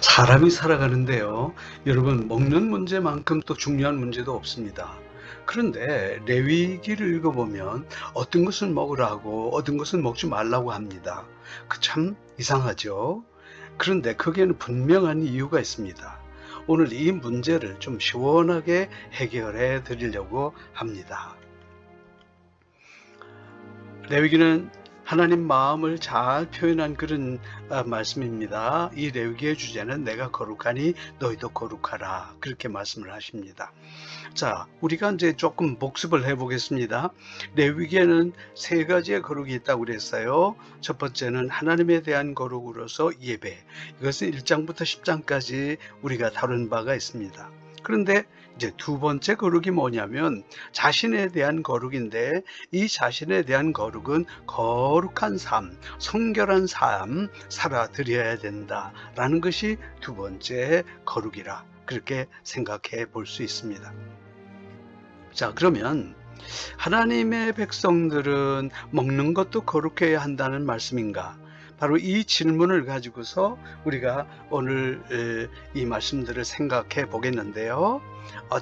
사람이 살아가는데요. 여러분, 먹는 문제만큼 또 중요한 문제도 없습니다. 그런데 레위기를 읽어보면 어떤 것은 먹으라고 어떤 것은 먹지 말라고 합니다. 그 참 이상하죠. 그런데 거기에는 분명한 이유가 있습니다. 오늘 이 문제를 좀 시원하게 해결해 드리려고 합니다. 레위기는 하나님 마음을 잘 표현한 그런 말씀입니다. 이 레위기의 주제는 내가 거룩하니 너희도 거룩하라, 그렇게 말씀을 하십니다. 자, 우리가 이제 조금 복습을 해보겠습니다. 레위기에는 세 가지의 거룩이 있다고 그랬어요. 첫 번째는 하나님에 대한 거룩으로서 예배. 이것은 1장부터 10장까지 우리가 다룬 바가 있습니다. 그런데 이제 두 번째 거룩이 뭐냐면 자신에 대한 거룩인데, 이 자신에 대한 거룩은 거룩한 삶, 성결한 삶 살아드려야 된다라는 것이 두 번째 거룩이라, 그렇게 생각해 볼 수 있습니다. 자, 그러면 하나님의 백성들은 먹는 것도 거룩해야 한다는 말씀인가? 바로 이 질문을 가지고서 우리가 오늘 이 말씀들을 생각해 보겠는데요.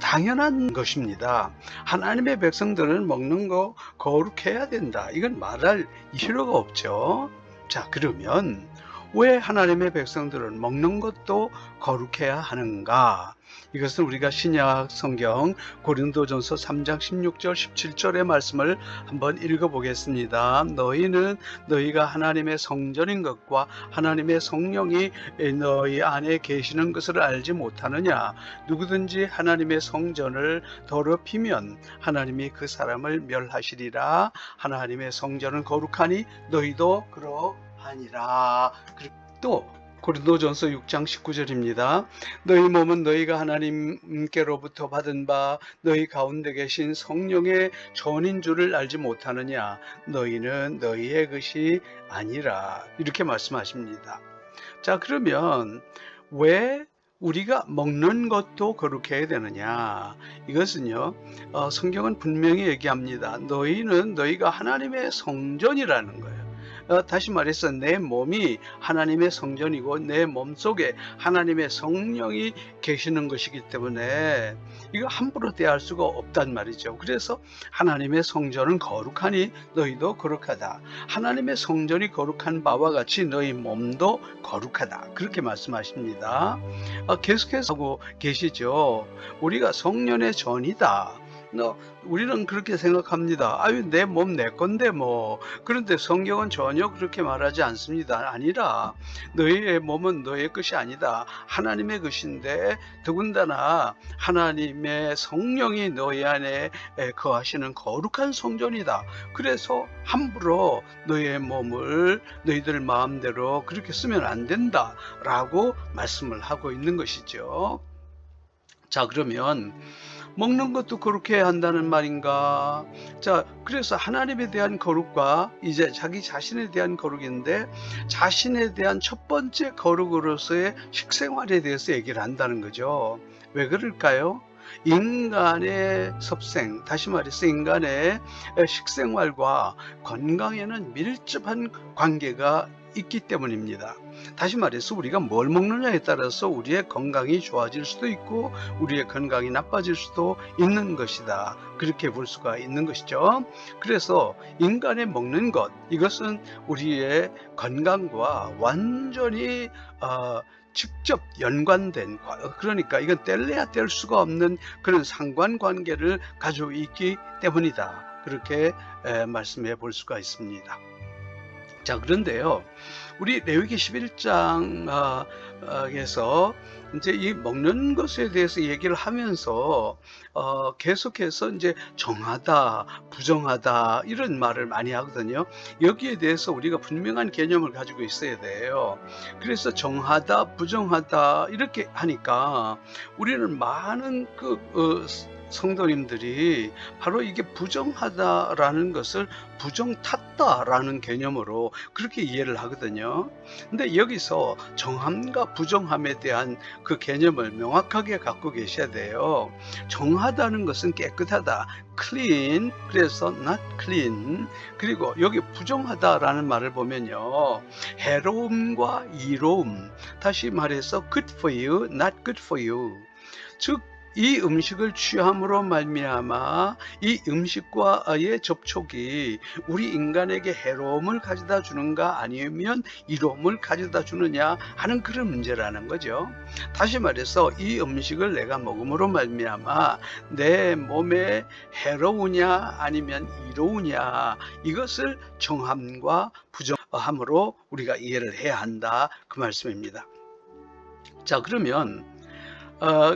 당연한 것입니다. 하나님의 백성들은 먹는 거 거룩해야 된다, 이건 말할 필요가 없죠. 자, 그러면 왜 하나님의 백성들은 먹는 것도 거룩해야 하는가? 이것은 우리가 신약 성경 고린도전서 3장 16절 17절의 말씀을 한번 읽어보겠습니다. 너희는 너희가 하나님의 성전인 것과 하나님의 성령이 너희 안에 계시는 것을 알지 못하느냐? 누구든지 하나님의 성전을 더럽히면 하나님이 그 사람을 멸하시리라. 하나님의 성전은 거룩하니 너희도 그러하니라. 또 고린도전서 6장 19절입니다. 너희 몸은 너희가 하나님께로부터 받은 바 너희 가운데 계신 성령의 전인 줄을 알지 못하느냐? 너희는 너희의 것이 아니라, 이렇게 말씀하십니다. 자, 그러면 왜 우리가 먹는 것도 거룩해야 되느냐? 이것은요, 성경은 분명히 얘기합니다. 너희는 너희가 하나님의 성전이라는 거예요. 다시 말해서 내 몸이 하나님의 성전이고 내 몸속에 하나님의 성령이 계시는 것이기 때문에 이거 함부로 대할 수가 없단 말이죠. 그래서 하나님의 성전은 거룩하니 너희도 거룩하다. 하나님의 성전이 거룩한 바와 같이 너희 몸도 거룩하다, 그렇게 말씀하십니다. 계속해서 하고 계시죠. 우리가 성령의 전이다. 우리는 그렇게 생각합니다. 아유, 내 몸 내 건데 뭐. 그런데 성경은 전혀 그렇게 말하지 않습니다. 아니라 너희의 몸은 너희의 것이 아니다, 하나님의 것인데, 더군다나 하나님의 성령이 너희 안에 거하시는 거룩한 성전이다. 그래서 함부로 너희의 몸을 너희들 마음대로 그렇게 쓰면 안 된다라고 말씀을 하고 있는 것이죠. 자, 그러면 먹는 것도 그렇게 해야 한다는 말인가? 자, 그래서 하나님에 대한 거룩과 이제 자기 자신에 대한 거룩인데, 자신에 대한 첫 번째 거룩으로서의 식생활에 대해서 얘기를 한다는 거죠. 왜 그럴까요? 인간의 섭생, 다시 말해서 인간의 식생활과 건강에는 밀접한 관계가 있기 때문입니다. 다시 말해서 우리가 뭘 먹느냐에 따라서 우리의 건강이 좋아질 수도 있고 우리의 건강이 나빠질 수도 있는 것이다, 그렇게 볼 수가 있는 것이죠. 그래서 인간의 먹는 것, 이것은 우리의 건강과 완전히 직접 연관된, 그러니까 이건 뗄래야 뗄 수가 없는 그런 상관관계를 가지고 있기 때문이다, 그렇게 말씀해 볼 수가 있습니다. 자, 그런데요, 우리 레위기 11장에서 이제 이 먹는 것에 대해서 얘기를 하면서 계속해서 이제 정하다, 부정하다, 이런 말을 많이 하거든요. 여기에 대해서 우리가 분명한 개념을 가지고 있어야 돼요. 그래서 정하다, 부정하다 이렇게 하니까 우리는 많은 성도님들이 바로 이게 부정하다라는 것을 부정탔다라는 개념으로 그렇게 이해를 하거든요. 근데 여기서 정함과 부정함에 대한 그 개념을 명확하게 갖고 계셔야 돼요. 정하다는 것은 깨끗하다, clean, 그래서 not clean. 그리고 여기 부정하다라는 말을 보면요, 해로움과 이로움, 다시 말해서 good for you, not good for you. 즉 이 음식을 취함으로 말미암아 이 음식과의 접촉이 우리 인간에게 해로움을 가져다 주는가 아니면 이로움을 가져다 주느냐 하는 그런 문제라는 거죠. 다시 말해서 이 음식을 내가 먹음으로 말미암아 내 몸에 해로우냐 아니면 이로우냐, 이것을 정함과 부정함으로 우리가 이해를 해야 한다, 그 말씀입니다. 자, 그러면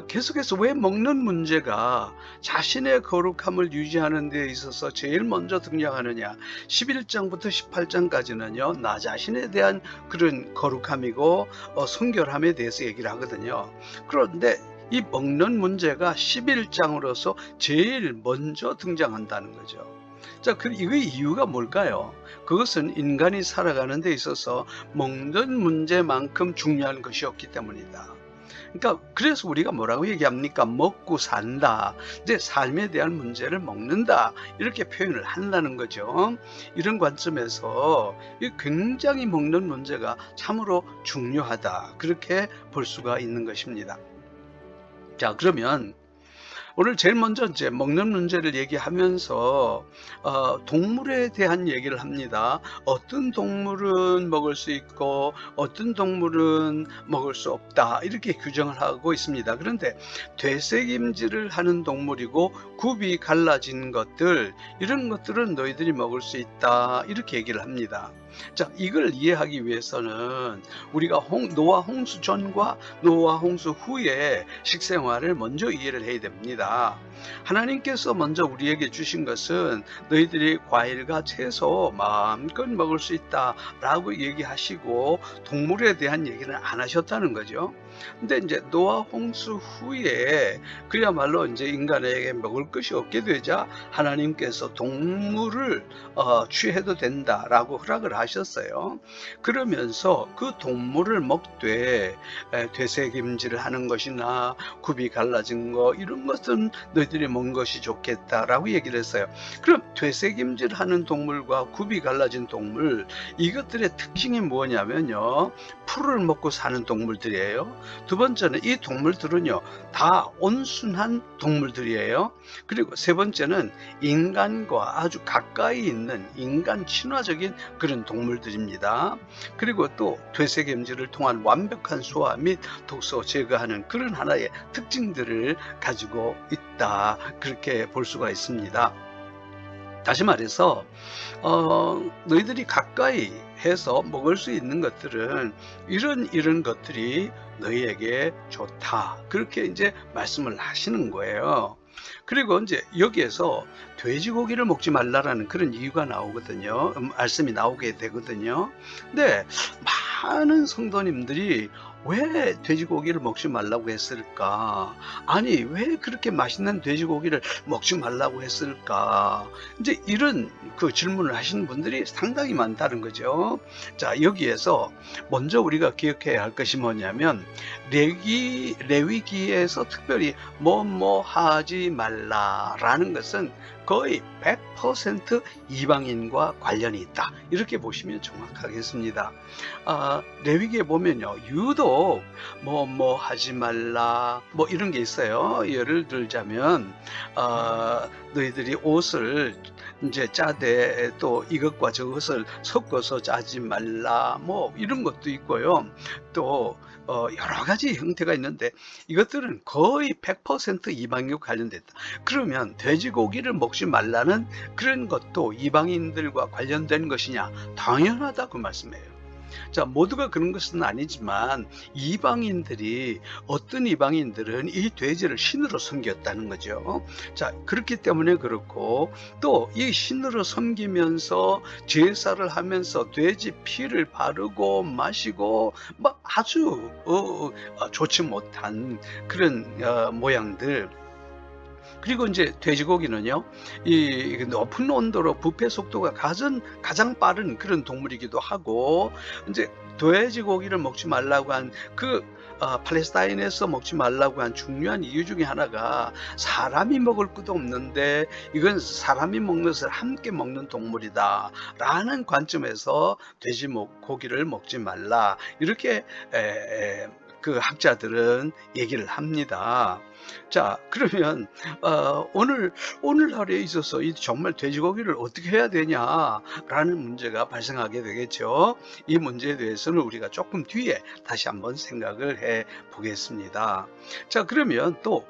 계속해서 왜 먹는 문제가 자신의 거룩함을 유지하는 데 있어서 제일 먼저 등장하느냐. 11장부터 18장까지는요, 나 자신에 대한 그런 거룩함이고 성결함에 대해서 얘기를 하거든요. 그런데 이 먹는 문제가 11장으로서 제일 먼저 등장한다는 거죠. 자, 이 이유가 뭘까요? 그것은 인간이 살아가는 데 있어서 먹는 문제만큼 중요한 것이 없기 때문이다. 그러니까 그래서 우리가 뭐라고 얘기합니까? 먹고 산다. 이제 삶에 대한 문제를 먹는다, 이렇게 표현을 한다는 거죠. 이런 관점에서 굉장히 먹는 문제가 참으로 중요하다, 그렇게 볼 수가 있는 것입니다. 자, 그러면 오늘 제일 먼저 이제 먹는 문제를 얘기하면서 동물에 대한 얘기를 합니다. 어떤 동물은 먹을 수 있고 어떤 동물은 먹을 수 없다, 이렇게 규정을 하고 있습니다. 그런데 되새김질을 하는 동물이고 굽이 갈라진 것들, 이런 것들은 너희들이 먹을 수 있다, 이렇게 얘기를 합니다. 자, 이걸 이해하기 위해서는 우리가 노아 홍수 전과 노아 홍수 후의 식생활을 먼저 이해를 해야 됩니다. 하나님께서 먼저 우리에게 주신 것은 너희들이 과일과 채소 마음껏 먹을 수 있다 라고 얘기하시고 동물에 대한 얘기는 안 하셨다는 거죠. 근데 이제 노아 홍수 후에 그야말로 이제 인간에게 먹을 것이 없게 되자 하나님께서 동물을 취해도 된다라고 허락을 하셨어요. 그러면서 그 동물을 먹되 되새김질을 하는 것이나 굽이 갈라진 거, 이런 것은 너희들이 먹는 것이 좋겠다라고 얘기를 했어요. 그럼 되새김질하는 동물과 굽이 갈라진 동물, 이것들의 특징이 뭐냐면요, 풀을 먹고 사는 동물들이에요. 두 번째는 이 동물들은요, 다 온순한 동물들이에요. 그리고 세 번째는 인간과 아주 가까이 있는 인간 친화적인 그런 동물들입니다. 그리고 또 되새김질을 통한 완벽한 소화 및 독소 제거하는 그런 하나의 특징들을 가지고 있다, 그렇게 볼 수가 있습니다. 다시 말해서 너희들이 가까이 해서 먹을 수 있는 것들은 이런 것들이 너희에게 좋다, 그렇게 이제 말씀을 하시는 거예요. 그리고 이제 여기에서 돼지고기를 먹지 말라라는 그런 이유가 나오거든요. 말씀이 나오게 되거든요. 근데 많은 성도님들이 왜 돼지고기를 먹지 말라고 했을까? 아니, 왜 그렇게 맛있는 돼지고기를 먹지 말라고 했을까? 이제 이런 그 질문을 하시는 분들이 상당히 많다는 거죠. 자, 여기에서 먼저 우리가 기억해야 할 것이 뭐냐면, 레위기에서 특별히 뭐뭐 하지 말라라는 것은 거의 100% 이방인과 관련이 있다, 이렇게 보시면 정확하겠습니다. 레위기에 보면요, 유독 뭐 하지 말라 뭐 이런 게 있어요. 예를 들자면 너희들이 옷을 이제 짜되 또 이것과 저것을 섞어서 짜지 말라, 뭐 이런 것도 있고요. 또 여러 가지 형태가 있는데 이것들은 거의 100% 이방인과 관련됐다. 그러면 돼지고기를 먹지 말라는 그런 것도 이방인들과 관련된 것이냐? 당연하다, 그 말씀이에요. 자, 모두가 그런 것은 아니지만 어떤 이방인들은 이 돼지를 신으로 섬겼다는 거죠. 자, 그렇기 때문에 그렇고, 또 이 신으로 섬기면서 제사를 하면서 돼지 피를 바르고 마시고 막 아주 좋지 못한 그런 모양들, 그리고 이제 돼지고기는요, 이 높은 온도로 부패 속도가 가장 빠른 그런 동물이기도 하고, 이제 돼지고기를 먹지 말라고 한 팔레스타인에서 먹지 말라고 한 중요한 이유 중에 하나가 사람이 먹을 것도 없는데 이건 사람이 먹는 것을 함께 먹는 동물이다라는 관점에서 고기를 먹지 말라, 이렇게 그 학자들은 얘기를 합니다. 자, 그러면 오늘날에 있어서 이 정말 돼지고기를 어떻게 해야 되냐라는 문제가 발생하게 되겠죠. 이 문제에 대해서는 우리가 조금 뒤에 다시 한번 생각을 해 보겠습니다. 자, 그러면 또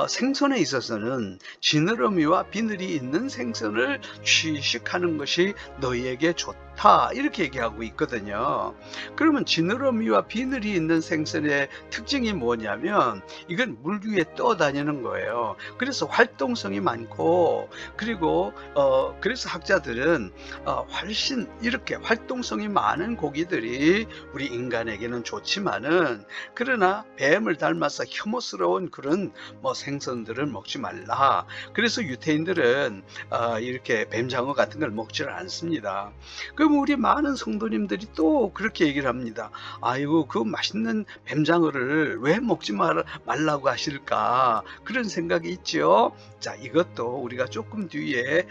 생선에 있어서는 지느러미와 비늘이 있는 생선을 취식하는 것이 너희에게 좋다, 이렇게 얘기하고 있거든요. 그러면 지느러미와 비늘이 있는 생선의 특징이 뭐냐면 이건 물 위에 떠다니는 거예요. 그래서 활동성이 많고, 그리고 그래서 학자들은 훨씬 이렇게 활동성이 많은 고기들이 우리 인간에게는 좋지만은, 그러나 뱀을 닮아서 혐오스러운 그런 생선들을 먹지 말라. 그래서 유태인들은 이렇게 뱀장어 같은 걸 먹지를 않습니다. 그럼 우리 많은 성도님들이 또 그렇게 얘기를 합니다. 아이고, 그 맛있는 뱀장어를 왜 먹지 말라고 하실까, 그런 생각이 있죠. 자, 이것도 우리가 조금 뒤에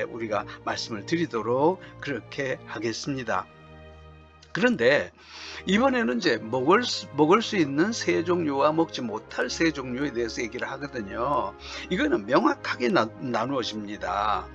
우리가 말씀을 드리도록 그렇게 하겠습니다. 그런데 이번에는 이제 먹을 수 있는 세 종류와 먹지 못할 세 종류에 대해서 얘기를 하거든요. 이거는 명확하게 나누어집니다.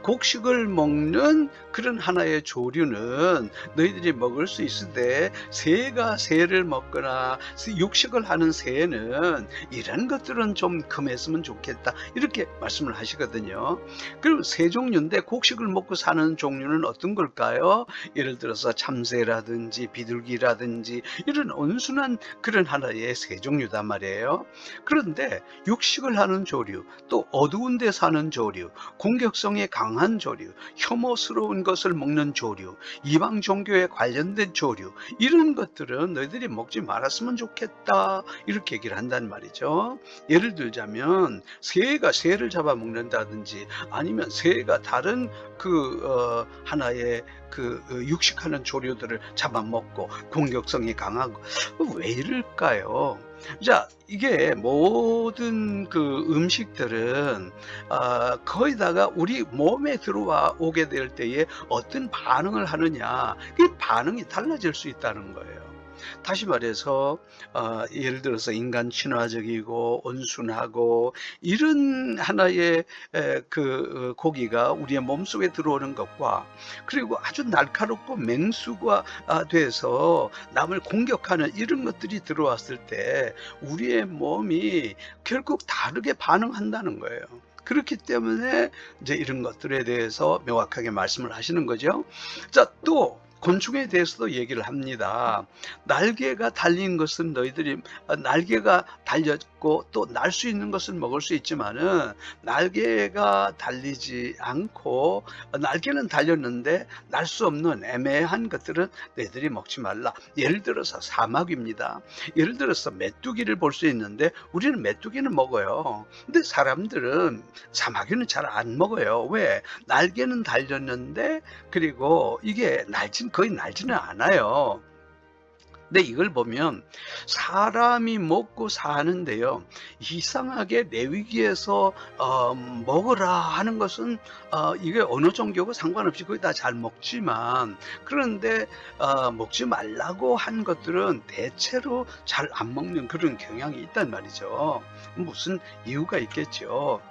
곡식을 먹는 그런 하나의 조류는 너희들이 먹을 수 있으되, 새가 새를 먹거나 육식을 하는 새는 이런 것들은 좀 금했으면 좋겠다, 이렇게 말씀을 하시거든요. 그럼 세 종류인데 곡식을 먹고 사는 종류는 어떤 걸까요? 예를 들어서 참새라든지 비둘기라든지 이런 온순한 그런 하나의 새 종류단 말이에요. 그런데 육식을 하는 조류, 또 어두운 데 사는 조류, 공격성이 강한 조류, 혐오스러운 것을 먹는 조류, 이방 종교에 관련된 조류, 이런 것들은 너희들이 먹지 말았으면 좋겠다, 이렇게 얘기를 한단 말이죠. 예를 들자면 새가 새를 잡아먹는다든지, 아니면 새가 다른 하나의 육식하는 조류들을 잡아먹고 공격성이 강하고, 왜 이럴까요? 자, 이게 모든 음식들은 거기다가 우리 몸에 들어와 오게 될 때에 어떤 반응을 하느냐, 이 반응이 달라질 수 있다는 거예요. 다시 말해서 예를 들어서 인간 친화적이고 온순하고 이런 하나의 고기가 우리의 몸속에 들어오는 것과, 그리고 아주 날카롭고 맹수가 돼서 남을 공격하는 이런 것들이 들어왔을 때 우리의 몸이 결국 다르게 반응한다는 거예요. 그렇기 때문에 이제 이런 것들에 대해서 명확하게 말씀을 하시는 거죠. 자, 또 곤충에 대해서도 얘기를 합니다. 날개가 달린 것은 너희들이 날개가 달렸고 또 날 수 있는 것은 먹을 수 있지만은, 날개가 달리지 않고 날개는 달렸는데 날 수 없는 애매한 것들은 너희들이 먹지 말라. 예를 들어서 사마귀입니다. 예를 들어서 메뚜기를 볼 수 있는데 우리는 메뚜기는 먹어요. 근데 사람들은 사마귀는 잘 안 먹어요. 왜? 날개는 달렸는데, 그리고 이게 거의 날지는 않아요. 근데 이걸 보면 사람이 먹고 사는데요, 이상하게 레위기에서 먹으라 하는 것은 이게 어느 종교고 상관없이 거의 다 잘 먹지만, 그런데 먹지 말라고 한 것들은 대체로 잘 안 먹는 그런 경향이 있단 말이죠. 무슨 이유가 있겠죠.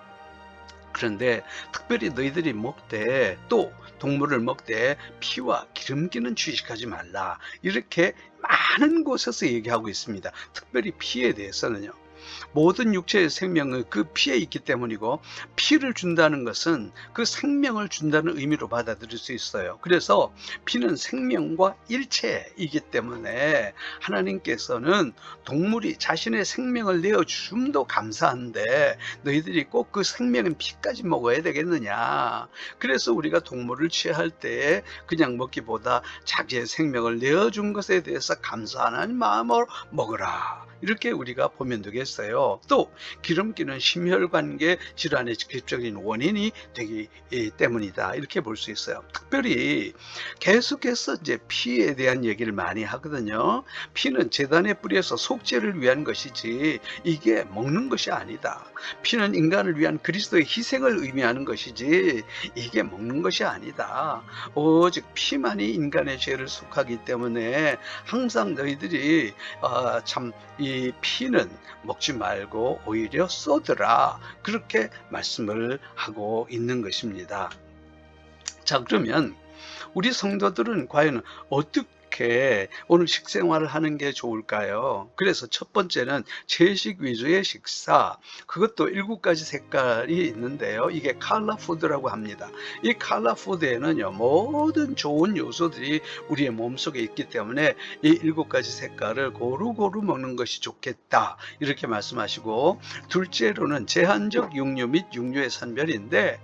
그런데 특별히 너희들이 먹되, 또 동물을 먹되 피와 기름기는 취식하지 말라, 이렇게 많은 곳에서 얘기하고 있습니다. 특별히 피에 대해서는요, 모든 육체의 생명은 그 피에 있기 때문이고, 피를 준다는 것은 그 생명을 준다는 의미로 받아들일 수 있어요. 그래서 피는 생명과 일체이기 때문에 하나님께서는 동물이 자신의 생명을 내어줌도 감사한데 너희들이 꼭 그 생명인 피까지 먹어야 되겠느냐. 그래서 우리가 동물을 취할 때 그냥 먹기보다 자기의 생명을 내어준 것에 대해서 감사하는 마음으로 먹으라, 이렇게 우리가 보면 되겠어요. 또 기름기는 심혈관계 질환의 직접적인 원인이 되기 때문이다. 이렇게 볼 수 있어요. 특별히 계속해서 이제 피에 대한 얘기를 많이 하거든요. 피는 제단의 뿌리에서 속죄를 위한 것이지 이게 먹는 것이 아니다. 피는 인간을 위한 그리스도의 희생을 의미하는 것이지 이게 먹는 것이 아니다. 오직 피만이 인간의 죄를 속하기 때문에 항상 너희들이 참 이 피는 먹지 말고 오히려 쏟으라, 그렇게 말씀을 하고 있는 것입니다. 자, 그러면 우리 성도들은 과연 어떻게 오늘 식생활을 하는 게 좋을까요? 그래서 첫 번째는 채식 위주의 식사, 그것도 7가지 색깔이 있는데요. 이게 칼라 푸드라고 합니다. 이 칼라 푸드에는요, 모든 좋은 요소들이 우리의 몸속에 있기 때문에 이 7가지 색깔을 고루고루 먹는 것이 좋겠다, 이렇게 말씀하시고, 둘째로는 제한적 육류 및 육류의 선별인데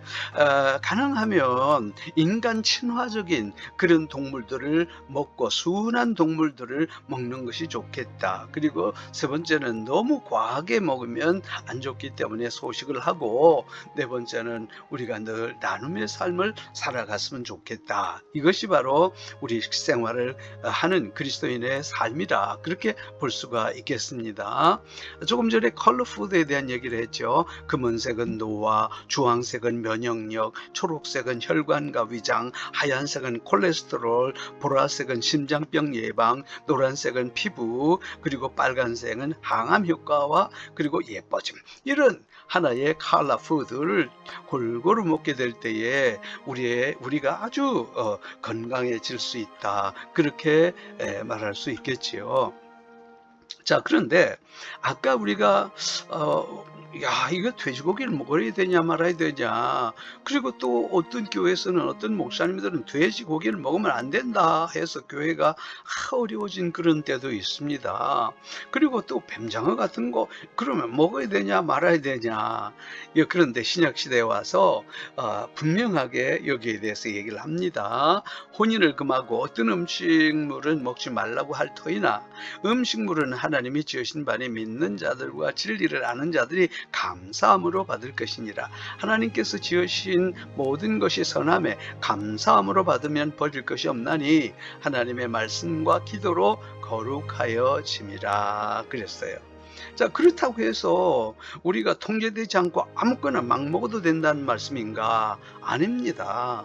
가능하면 인간 친화적인 그런 동물들을 먹고 순한 동물들을 먹는 것이 좋겠다. 그리고 세 번째는 너무 과하게 먹으면 안 좋기 때문에 소식을 하고, 네 번째는 우리가 늘 나눔의 삶을 살아갔으면 좋겠다. 이것이 바로 우리 식생활을 하는 그리스도인의 삶이라, 그렇게 볼 수가 있겠습니다. 조금 전에 컬러 푸드에 대한 얘기를 했죠. 금은색은 노화, 주황색은 면역력, 초록색은 혈관과 위장, 하얀색은 콜레스테롤, 보라색은 심장병 예방, 노란색은 피부, 그리고 빨간색은 항암 효과와 그리고 예뻐짐. 이런 하나의 컬러 푸드를 골고루 먹게 될 때에 우리가 아주 건강해질 수 있다, 그렇게 말할 수 있겠지요. 자, 그런데 아까 우리가 이거 돼지고기를 먹어야 되냐 말아야 되냐, 그리고 또 어떤 교회에서는 어떤 목사님들은 돼지고기를 먹으면 안 된다 해서 교회가 어려워진 그런 때도 있습니다. 그리고 또 뱀장어 같은 거 그러면 먹어야 되냐 말아야 되냐. 그런데 신약 시대에 와서 분명하게 여기에 대해서 얘기를 합니다. 혼인을 금하고 어떤 음식물은 먹지 말라고 할 터이나 음식물은 하나님이 지으신 바니 믿는 자들과 진리를 아는 자들이 감사함으로 받을 것이니라. 하나님께서 지으신 모든 것이 선함에 감사함으로 받으면 버릴 것이 없나니 하나님의 말씀과 기도로 거룩하여 짐이라 그랬어요. 자, 그렇다고 해서 우리가 통제되지 않고 아무거나 막 먹어도 된다는 말씀인가? 아닙니다.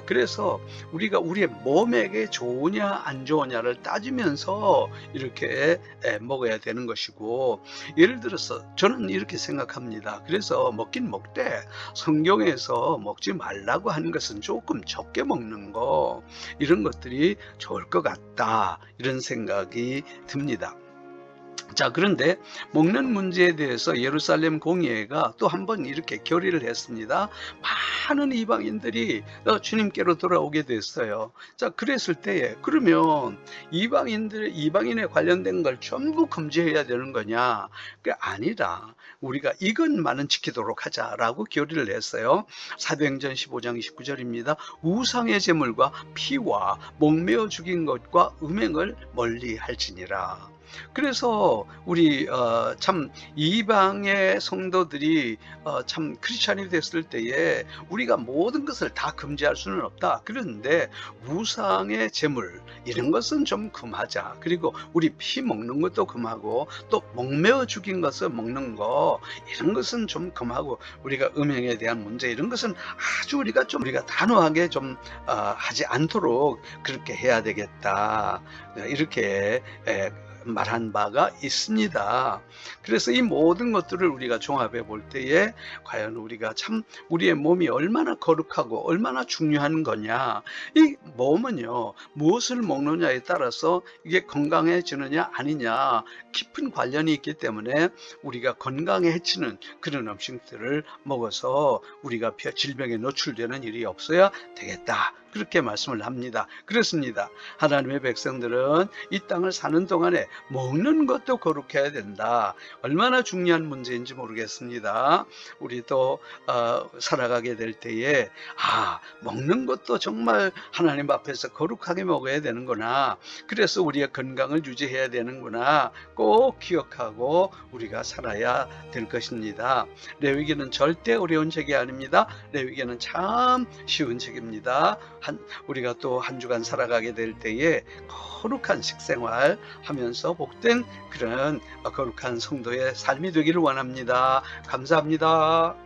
그래서 우리가 우리의 몸에게 좋으냐 안 좋으냐를 따지면서 이렇게 먹어야 되는 것이고, 예를 들어서 저는 이렇게 생각합니다. 그래서 먹긴 먹되 성경에서 먹지 말라고 하는 것은 조금 적게 먹는 거, 이런 것들이 좋을 것 같다, 이런 생각이 듭니다. 자, 그런데 먹는 문제에 대해서 예루살렘 공의회가 또 한 번 이렇게 결의를 했습니다. 많은 이방인들이 주님께로 돌아오게 됐어요. 자, 그랬을 때에 그러면 이방인에 관련된 걸 전부 금지해야 되는 거냐? 그게 아니라 우리가 이것만은 지키도록 하자라고 결의를 했어요. 사도행전 15장 29절입니다. 우상의 제물과 피와 목매어 죽인 것과 음행을 멀리 할지니라. 그래서 우리 참 이방의 성도들이 참 크리스찬이 됐을 때에 우리가 모든 것을 다 금지할 수는 없다. 그런데 우상의 제물 이런 것은 좀 금하자. 그리고 우리 피 먹는 것도 금하고, 또 목매어 죽인 것을 먹는 거 이런 것은 좀 금하고, 우리가 음행에 대한 문제 이런 것은 아주 우리가 단호하게 좀 하지 않도록 그렇게 해야 되겠다, 이렇게 말한 바가 있습니다. 그래서 이 모든 것들을 우리가 종합해 볼 때에 과연 우리가 참 우리의 몸이 얼마나 거룩하고 얼마나 중요한 거냐, 이 몸은요 무엇을 먹느냐에 따라서 이게 건강해지느냐 아니냐 깊은 관련이 있기 때문에 우리가 건강에 해치는 그런 음식들을 먹어서 우리가 질병에 노출되는 일이 없어야 되겠다, 그렇게 말씀을 합니다. 그렇습니다. 하나님의 백성들은 이 땅을 사는 동안에 먹는 것도 거룩해야 된다. 얼마나 중요한 문제인지 모르겠습니다. 우리도 살아가게 될 때에 먹는 것도 정말 하나님 앞에서 거룩하게 먹어야 되는구나. 그래서 우리의 건강을 유지해야 되는구나. 꼭 기억하고 우리가 살아야 될 것입니다. 레위기는 절대 어려운 책이 아닙니다. 레위기는 참 쉬운 책입니다. 우리가 또 한 주간 살아가게 될 때에 거룩한 식생활 하면서 복된 그런 거룩한 성도의 삶이 되기를 원합니다. 감사합니다.